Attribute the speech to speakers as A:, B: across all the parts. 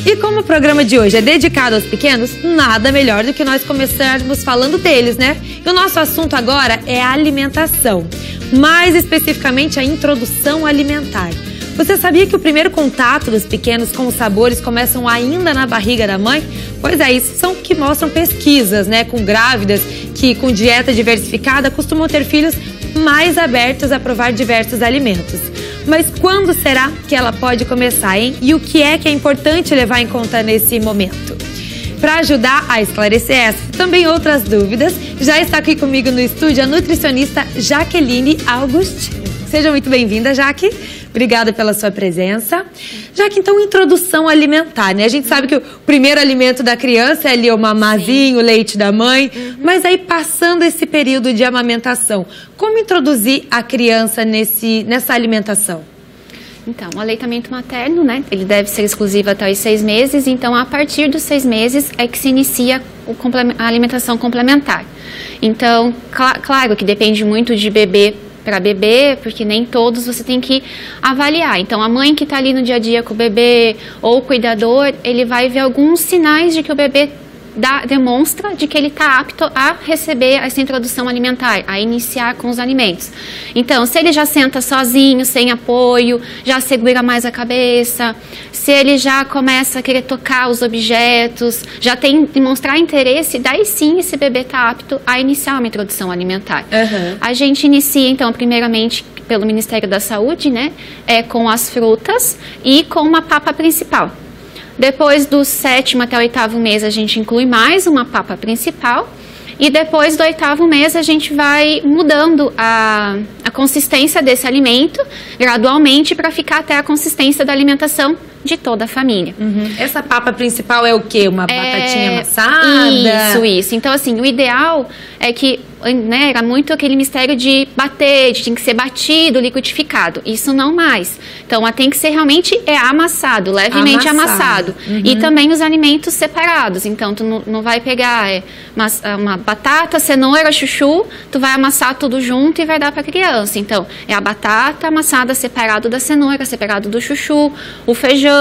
A: E como o programa de hoje é dedicado aos pequenos, nada melhor do que nós começarmos falando deles, né? E o nosso assunto agora é a alimentação, mais especificamente a introdução alimentar. Você sabia que o primeiro contato dos pequenos com os sabores começam ainda na barriga da mãe? Pois é, isso são que mostram pesquisas, né, com grávidas que com dieta diversificada costumam ter filhos mais abertos a provar diversos alimentos. Mas quando será que ela pode começar, hein? E o que é importante levar em conta nesse momento? Para ajudar a esclarecer essa e também outras dúvidas, já está aqui comigo no estúdio a nutricionista Jaqueline Augustin. Seja muito bem-vinda, Jaque. Obrigada pela sua presença. Jaque, então, introdução alimentar, né? A gente sabe que o primeiro alimento da criança é ali o mamazinho, o leite da mãe. Mas aí, passando esse período de amamentação, como introduzir a criança nessa alimentação?
B: Então, o aleitamento materno, né? Ele deve ser exclusivo até os 6 meses. Então, a partir dos 6 meses é que se inicia a alimentação complementar. Então, claro que depende muito de bebê para bebê, porque nem todos você tem que avaliar. Então, a mãe que está ali no dia a dia com o bebê ou o cuidador, ele vai ver alguns sinais de que o bebê demonstra de que ele está apto a receber essa introdução alimentar, a iniciar com os alimentos. Então, se ele já senta sozinho, sem apoio, já segura mais a cabeça, se ele já começa a querer tocar os objetos, já tem demonstrar interesse, daí sim esse bebê está apto a iniciar uma introdução alimentar. A gente inicia, então, primeiramente pelo Ministério da Saúde, né, com as frutas e com uma papa principal. Depois do 7º até o 8º mês, a gente inclui mais uma papa principal. E depois do 8º mês, a gente vai mudando a consistência desse alimento gradualmente para ficar até a consistência da alimentação de toda a família.
A: Essa papa principal é o quê? Uma batatinha amassada?
B: Isso. Então, assim, o ideal é que, né, era muito aquele mistério de bater, de tem que ser batido, liquidificado. Isso não mais. Então, tem que ser realmente amassado, levemente amassado. E também os alimentos separados. Então, tu não vai pegar uma batata, cenoura, chuchu, tu vai amassar tudo junto e vai dar para a criança. Então, é a batata amassada separado da cenoura, separado do chuchu, o feijão,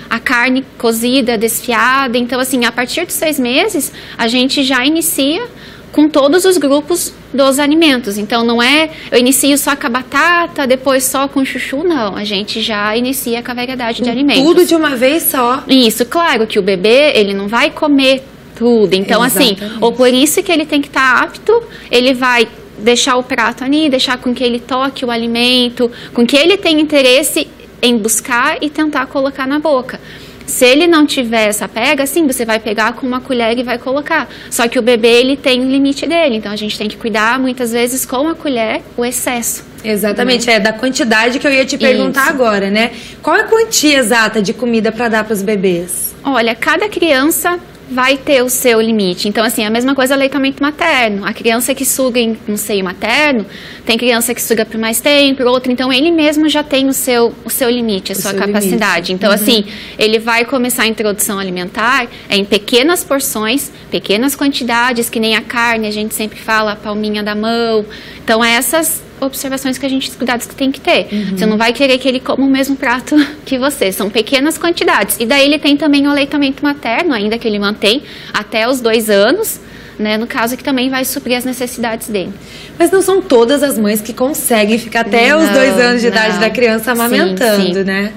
B: a carne cozida, desfiada. Então, assim, a partir dos 6 meses, a gente já inicia com todos os grupos dos alimentos. Então, não é eu inicio só com a batata, depois só com o chuchu, não. A gente já inicia com a variedade de alimentos. Tudo
A: de uma vez só?
B: Isso, claro que o bebê, ele não vai comer tudo. Então, assim, ou por isso que ele tem que estar apto, ele vai deixar o prato ali, deixar com que ele toque o alimento, com que ele tenha interesse em buscar e tentar colocar na boca. Se ele não tiver essa pega, sim, você vai pegar com uma colher e vai colocar. Só que o bebê, ele tem um limite dele. Então, a gente tem que cuidar, muitas vezes, com a colher, o excesso.
A: Exatamente, da quantidade que eu ia te perguntar agora, né? Qual é a quantia exata de comida para dar para os bebês?
B: Olha, cada criança vai ter o seu limite. Então, assim, a mesma coisa aleitamento materno. A criança que suga no seio materno, tem criança que suga por mais tempo, outra, então ele mesmo já tem o seu limite, a sua capacidade. Então, assim, ele vai começar a introdução alimentar em pequenas porções, pequenas quantidades, que nem a carne, a gente sempre fala, a palminha da mão. Então, essas observações cuidados que tem que ter. Você não vai querer que ele coma o mesmo prato que você, são pequenas quantidades. E daí ele tem também o aleitamento materno, ainda que ele mantém até os 2 anos, né, no caso que também vai suprir as necessidades dele.
A: Mas não são todas as mães que conseguem ficar até os 2 anos de idade da criança amamentando, né?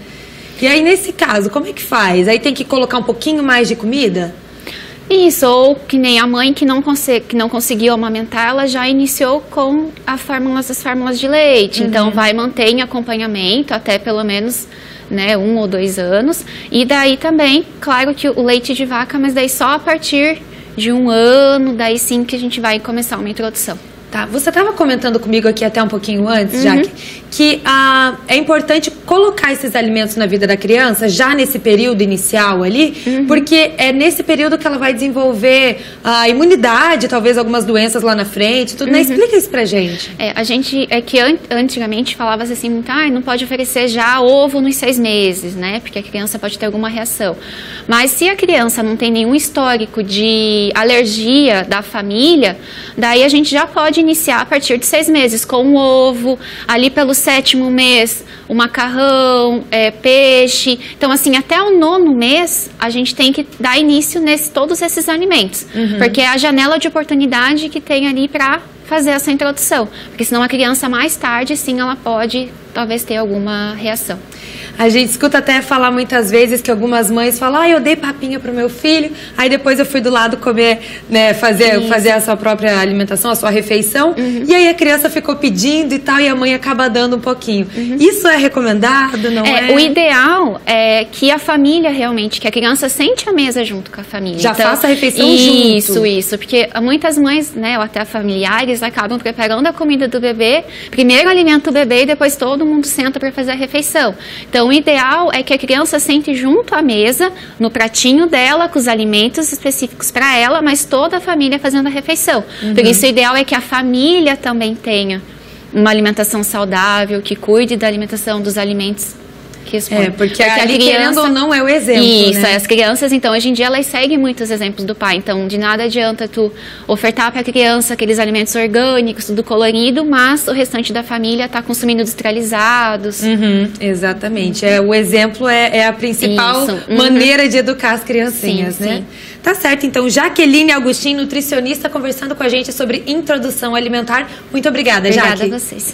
A: E aí, nesse caso, como é que faz? Aí tem que colocar um pouquinho mais de comida?
B: Isso, ou que nem a mãe que não conseguiu amamentar, ela já iniciou com as fórmulas de leite. Então, vai manter em acompanhamento até pelo menos, né, 1 ou 2 anos. E daí também, claro que o leite de vaca, mas daí só a partir de 1 ano, daí sim que a gente vai começar uma introdução.
A: Tá, você estava comentando comigo aqui até um pouquinho antes, Jaque, que é importante colocar esses alimentos na vida da criança já nesse período inicial ali, porque é nesse período que ela vai desenvolver a imunidade, talvez algumas doenças lá na frente, tudo, né? Explica isso pra gente.
B: A gente, que antigamente falava assim, muito, não pode oferecer já ovo nos 6 meses, né? Porque a criança pode ter alguma reação. Mas se a criança não tem nenhum histórico de alergia da família, daí a gente já pode iniciar a partir de 6 meses, com o ovo, ali pelo 7º mês, o macarrão, peixe. Então, assim, até o 9º mês, a gente tem que dar início todos esses alimentos. Porque é a janela de oportunidade que tem ali para fazer essa introdução. Porque senão a criança, mais tarde, sim, ela pode, talvez, ter alguma reação.
A: A gente escuta até falar muitas vezes que algumas mães falam, eu dei papinha pro meu filho, aí depois eu fui do lado comer, né, fazer a sua própria alimentação, a sua refeição, e aí a criança ficou pedindo e tal, e a mãe acaba dando um pouquinho. Isso é recomendado, não é?
B: O ideal é que a família realmente, que a criança sente a mesa junto com a família.
A: Já então, faça a refeição junto.
B: Isso, porque muitas mães, né, ou até familiares, acabam preparando a comida do bebê, primeiro alimenta o bebê e depois todo mundo senta para fazer a refeição. Então, o ideal é que a criança sente junto à mesa, no pratinho dela, com os alimentos específicos para ela, mas toda a família fazendo a refeição. Por isso, o ideal é que a família também tenha uma alimentação saudável, que cuide da alimentação dos alimentos que expõe.
A: Porque a criança, querendo ou não, é o exemplo,
B: Isso,
A: né?
B: As crianças, então, hoje em dia, elas seguem muitos exemplos do pai. Então, de nada adianta tu ofertar para a criança aqueles alimentos orgânicos, tudo colorido, mas o restante da família está consumindo industrializados.
A: Exatamente. O exemplo é a principal maneira de educar as criancinhas, né? Sim. Tá certo, então, Jaqueline Augustin, nutricionista, conversando com a gente sobre introdução alimentar. Muito obrigada, Jaque.
B: Obrigada a vocês.